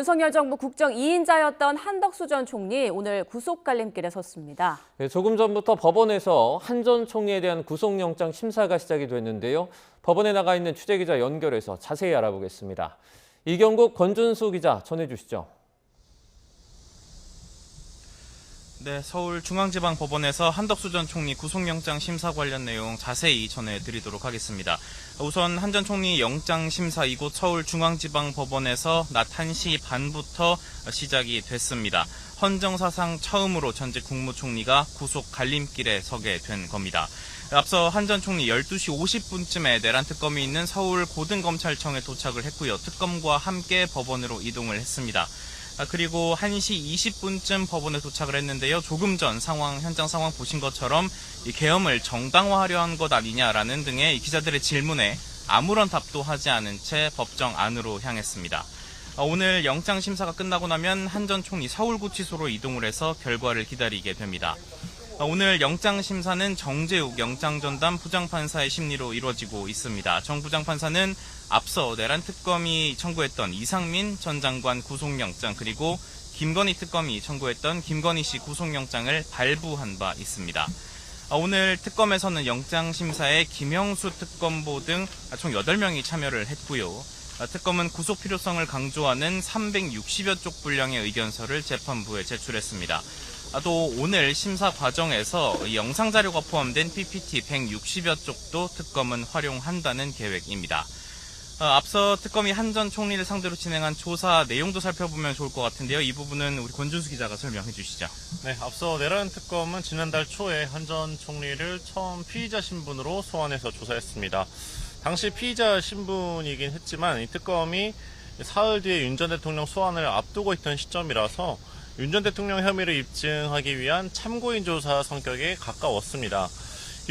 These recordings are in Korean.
윤석열 정부 국정 2인자였던 한덕수 전 총리 오늘 구속 갈림길에 섰습니다. 네, 조금 전부터 법원에서 한 전 총리에 대한 구속영장 심사가 시작이 됐는데요. 법원에 나가 있는 취재기자 연결해서 자세히 알아보겠습니다. 이경국, 권준수 기자 전해주시죠. 네, 서울중앙지방법원에서 한덕수 전 총리 구속영장 심사 관련 내용 자세히 전해드리도록 하겠습니다. 우선 한 전 총리 영장심사 이곳 서울중앙지방법원에서 낮 1시 반부터 시작이 됐습니다. 헌정사상 처음으로 전직 국무총리가 구속 갈림길에 서게 된 겁니다. 앞서 한 전 총리 12시 50분쯤에 내란 특검이 있는 서울고등검찰청에 도착을 했고요. 특검과 함께 법원으로 이동을 했습니다. 그리고 1시 20분쯤 법원에 도착을 했는데요. 조금 전 현장 상황 보신 것처럼 이 계엄을 정당화하려 한 것 아니냐라는 등의 기자들의 질문에 아무런 답도 하지 않은 채 법정 안으로 향했습니다. 오늘 영장 심사가 끝나고 나면 한 전 총리 서울구치소로 이동을 해서 결과를 기다리게 됩니다. 오늘 영장 심사는 정재욱 영장전담 부장판사의 심리로 이루어지고 있습니다. 정 부장판사는 앞서 내란 특검이 청구했던 이상민 전 장관 구속영장 그리고 김건희 특검이 청구했던 김건희 씨 구속영장을 발부한 바 있습니다. 오늘 특검에서는 영장심사에 김영수 특검보 등 총 8명이 참여를 했고요. 특검은 구속 필요성을 강조하는 360여 쪽 분량의 의견서를 재판부에 제출했습니다. 또 오늘 심사 과정에서 이 영상자료가 포함된 PPT 160여 쪽도 특검은 활용한다는 계획입니다. 앞서 특검이 한 전 총리를 상대로 진행한 조사 내용도 살펴보면 좋을 것 같은데요. 이 부분은 우리 권준수 기자가 설명해 주시죠. 네, 앞서 내란 특검은 지난달 초에 한 전 총리를 처음 피의자 신분으로 소환해서 조사했습니다. 당시 피의자 신분이긴 했지만 이 특검이 사흘 뒤에 윤 전 대통령 소환을 앞두고 있던 시점이라서 윤 전 대통령 혐의를 입증하기 위한 참고인 조사 성격에 가까웠습니다.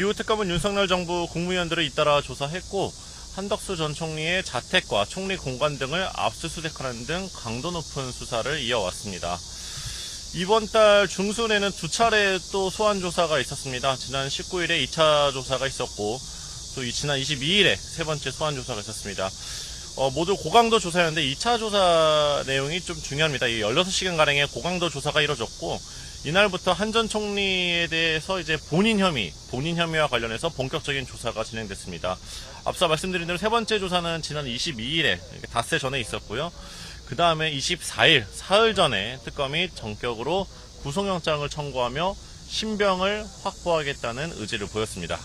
이후 특검은 윤석열 정부 국무위원들을 잇따라 조사했고 한덕수 전 총리의 자택과 총리 공간 등을 압수수색하는 등 강도 높은 수사를 이어왔습니다. 이번 달 중순에는 2차례 또 소환 조사가 있었습니다. 지난 19일에 2차 조사가 있었고 또 지난 22일에 세 번째 소환 조사가 있었습니다. 모두 고강도 조사였는데 2차 조사 내용이 좀 중요합니다. 16시간가량의 고강도 조사가 이루어졌고 이날부터 한 전 총리에 대해서 이제 본인 혐의와 관련해서 본격적인 조사가 진행됐습니다. 앞서 말씀드린 대로 세 번째 조사는 지난 22일에 닷새 전에 있었고요. 그 다음에 24일 사흘 전에 특검이 전격으로 구속영장을 청구하며 신병을 확보하겠다는 의지를 보였습니다.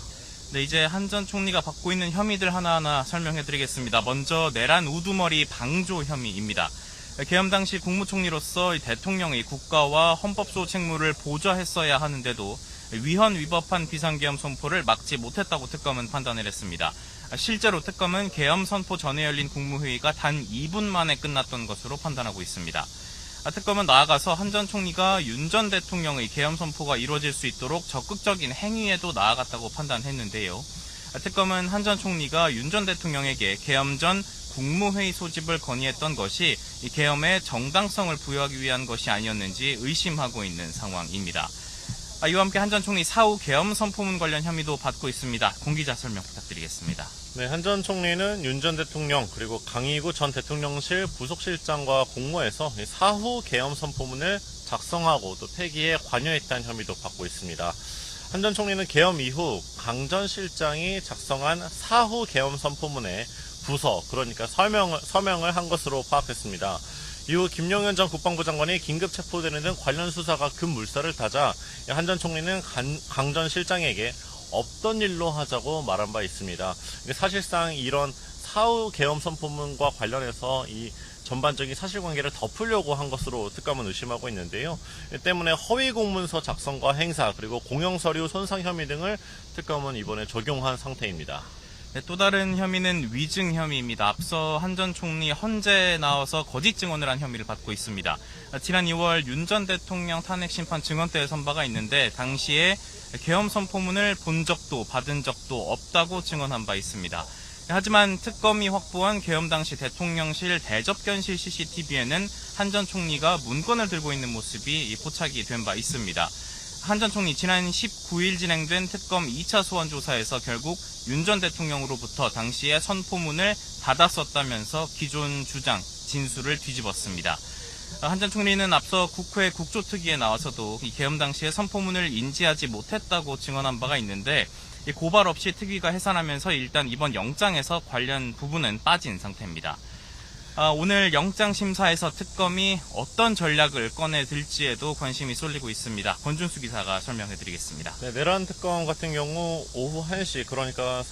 네, 이제 한 전 총리가 받고 있는 혐의들 하나하나 설명해 드리겠습니다. 먼저 내란 우두머리 방조 혐의입니다. 계엄 당시 국무총리로서 대통령의 국가와 헌법소 책무를 보좌했어야 하는데도 위헌 위법한 비상계엄 선포를 막지 못했다고 특검은 판단을 했습니다. 실제로 특검은 계엄 선포 전에 열린 국무회의가 단 2분 만에 끝났던 것으로 판단하고 있습니다. 특검은 나아가서 한 전 총리가 윤 전 대통령의 계엄 선포가 이루어질 수 있도록 적극적인 행위에도 나아갔다고 판단했는데요. 특검은 한 전 총리가 윤 전 대통령에게 계엄 전 국무회의 소집을 건의했던 것이 이 계엄의 정당성을 부여하기 위한 것이 아니었는지 의심하고 있는 상황입니다. 이와 함께 한 전 총리 사후 계엄 선포문 관련 혐의도 받고 있습니다. 공 기자 설명 부탁드리겠습니다. 네, 한 전 총리는 윤 전 대통령 그리고 강희구 전 대통령실 부속실장과 공모해서 사후 계엄 선포문을 작성하고 또 폐기에 관여했다는 혐의도 받고 있습니다. 한 전 총리는 계엄 이후 강 전 실장이 작성한 사후 계엄 선포문에 부서, 그러니까 서명을 한 것으로 파악했습니다. 이후 김용현 전 국방부 장관이 긴급 체포되는 등 관련 수사가 급물살을 타자 한 전 총리는 강 전 실장에게 없던 일로 하자고 말한 바 있습니다. 사실상 이런 사후 계엄 선포문과 관련해서 이 전반적인 사실관계를 덮으려고 한 것으로 특검은 의심하고 있는데요. 때문에 허위 공문서 작성과 행사 그리고 공영서류 손상 혐의 등을 특검은 이번에 적용한 상태입니다. 네, 또 다른 혐의는 위증 혐의입니다. 앞서 한 전 총리 헌재에 나와서 거짓 증언을 한 혐의를 받고 있습니다. 지난 2월 윤 전 대통령 탄핵 심판 증언대에 선 바가 있는데 당시에 계엄 선포문을 본 적도 받은 적도 없다고 증언한 바 있습니다. 하지만 특검이 확보한 계엄 당시 대통령실 대접견실 CCTV에는 한 전 총리가 문건을 들고 있는 모습이 포착이 된 바 있습니다. 한 전 총리 지난 19일 진행된 특검 2차 소환 조사에서 결국 윤 전 대통령으로부터 당시에 선포문을 받았었다면서 기존 주장, 진술을 뒤집었습니다. 한 전 총리는 앞서 국회 국조특위에 나와서도 이 계엄 당시에 선포문을 인지하지 못했다고 증언한 바가 있는데 이 고발 없이 특위가 해산하면서 일단 이번 영장에서 관련 부분은 빠진 상태입니다. 오늘 영장 심사에서 특검이 어떤 전략을 꺼내들지에도 관심이 쏠리고 있습니다. 권준수 기사가 설명해드리겠습니다. 네, 내란 특검 같은 경우 오후 1시, 그러니까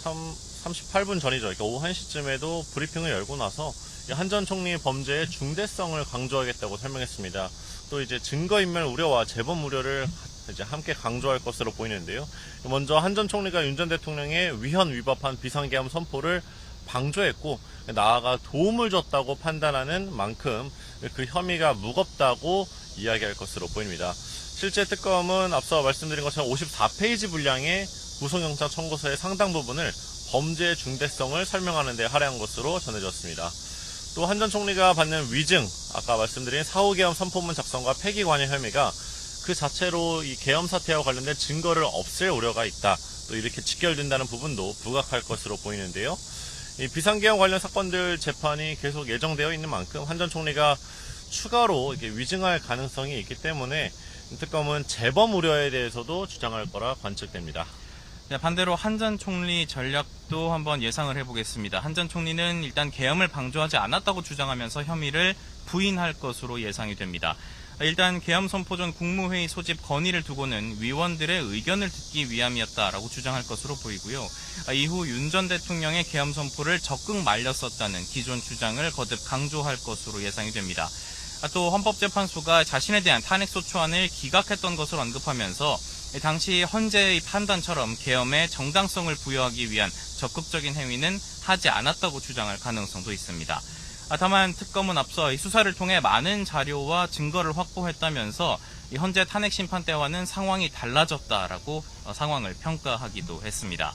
38분 전이죠. 그러니까 오후 1시쯤에도 브리핑을 열고 나서 한 전 총리의 범죄의 중대성을 강조하겠다고 설명했습니다. 또 이제 증거인멸 우려와 재범 우려를 이제 함께 강조할 것으로 보이는데요. 먼저 한 전 총리가 윤 전 대통령의 위헌 위법한 비상계엄 선포를 방조했고 나아가 도움을 줬다고 판단하는 만큼 그 혐의가 무겁다고 이야기할 것으로 보입니다. 실제 특검은 앞서 말씀드린 것처럼 54페이지 분량의 구속영장 청구서의 상당 부분을 범죄의 중대성을 설명하는 데 할애한 것으로 전해졌습니다. 또 한 전 총리가 받는 위증, 아까 말씀드린 사후계엄 선포문 작성과 폐기 관여 혐의가 그 자체로 이 계엄 사태와 관련된 증거를 없앨 우려가 있다. 또 이렇게 직결된다는 부분도 부각할 것으로 보이는데요. 이 비상계엄 관련 사건들 재판이 계속 예정되어 있는 만큼 한 전 총리가 추가로 이렇게 위증할 가능성이 있기 때문에 특검은 재범 우려에 대해서도 주장할 거라 관측됩니다. 반대로 한 전 총리 전략도 한번 예상을 해보겠습니다. 한 전 총리는 일단 계엄을 방조하지 않았다고 주장하면서 혐의를 부인할 것으로 예상이 됩니다. 일단 계엄 선포 전 국무회의 소집 건의를 두고는 위원들의 의견을 듣기 위함이었다라고 주장할 것으로 보이고요. 이후 윤 전 대통령의 계엄 선포를 적극 말렸었다는 기존 주장을 거듭 강조할 것으로 예상이 됩니다. 또 헌법재판소가 자신에 대한 탄핵소추안을 기각했던 것을 언급하면서 당시 헌재의 판단처럼 계엄에 정당성을 부여하기 위한 적극적인 행위는 하지 않았다고 주장할 가능성도 있습니다. 다만 특검은 앞서 수사를 통해 많은 자료와 증거를 확보했다면서 현재 탄핵 심판 때와는 상황이 달라졌다라고 상황을 평가하기도 했습니다.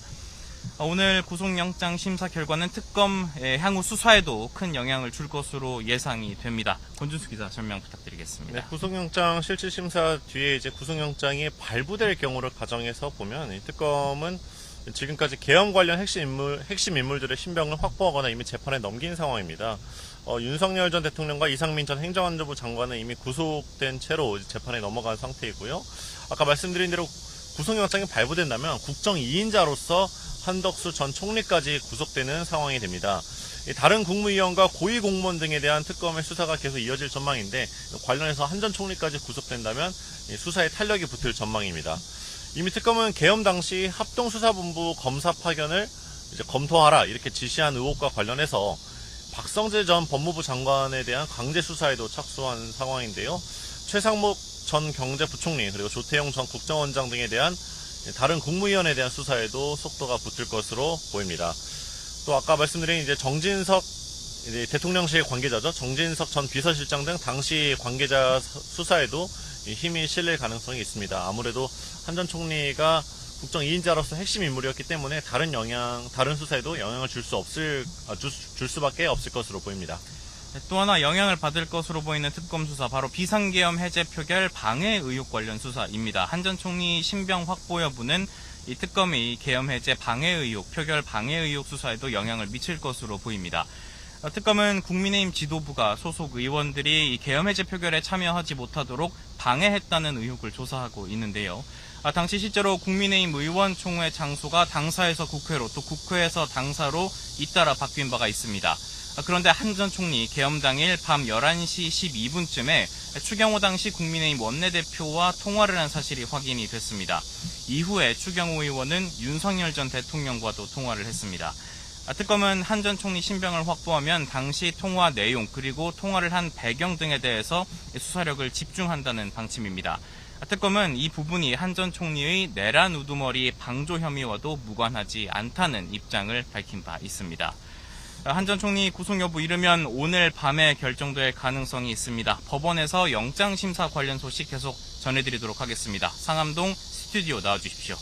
오늘 구속영장 심사 결과는 특검의 향후 수사에도 큰 영향을 줄 것으로 예상이 됩니다. 권준수 기자 설명 부탁드리겠습니다. 네, 구속영장 실질심사 뒤에 이제 구속영장이 발부될 경우를 가정해서 보면 이 특검은 지금까지 계엄 관련 핵심 인물들의 신병을 확보하거나 이미 재판에 넘긴 상황입니다. 윤석열 전 대통령과 이상민 전 행정안전부 장관은 이미 구속된 채로 재판에 넘어간 상태이고요. 아까 말씀드린 대로 구속영장이 발부된다면 국정 2인자로서 한덕수 전 총리까지 구속되는 상황이 됩니다. 다른 국무위원과 고위공무원 등에 대한 특검의 수사가 계속 이어질 전망인데 관련해서 한 전 총리까지 구속된다면 수사에 탄력이 붙을 전망입니다. 이미 특검은 계엄 당시 합동수사본부 검사 파견을 이제 검토하라 이렇게 지시한 의혹과 관련해서 박성재 전 법무부 장관에 대한 강제 수사에도 착수한 상황인데요. 최상목 전 경제부총리 그리고 조태용 전 국정원장 등에 대한 다른 국무위원에 대한 수사에도 속도가 붙을 것으로 보입니다. 또 아까 말씀드린 이제 정진석 이제 대통령실 관계자죠. 정진석 전 비서실장 등 당시 관계자 수사에도 힘이 실릴 가능성이 있습니다. 아무래도 한 전 총리가 국정 2인자로서 핵심 인물이었기 때문에 다른 수사에도 영향을 줄 수밖에 없을 것으로 보입니다. 또 하나 영향을 받을 것으로 보이는 특검 수사, 바로 비상계엄 해제 표결 방해 의혹 관련 수사입니다. 한 전 총리 신병 확보 여부는 이 특검이 계엄 해제 방해 의혹, 표결 방해 의혹 수사에도 영향을 미칠 것으로 보입니다. 특검은 국민의힘 지도부가 소속 의원들이 이 계엄 해제 표결에 참여하지 못하도록 방해했다는 의혹을 조사하고 있는데요. 당시 실제로 국민의힘 의원총회 장소가 당사에서 국회로 또 국회에서 당사로 잇따라 바뀐 바가 있습니다. 그런데 한 전 총리 계엄 당일 밤 11시 12분쯤에 추경호 당시 국민의힘 원내대표와 통화를 한 사실이 확인이 됐습니다. 이후에 추경호 의원은 윤석열 전 대통령과도 통화를 했습니다. 특검은 한 전 총리 신병을 확보하면 당시 통화 내용 그리고 통화를 한 배경 등에 대해서 수사력을 집중한다는 방침입니다. 특검은 이 부분이 한 전 총리의 내란 우두머리 방조 혐의와도 무관하지 않다는 입장을 밝힌 바 있습니다. 한 전 총리 구속 여부 이르면 오늘 밤에 결정될 가능성이 있습니다. 법원에서 영장심사 관련 소식 계속 전해드리도록 하겠습니다. 상암동 스튜디오 나와주십시오.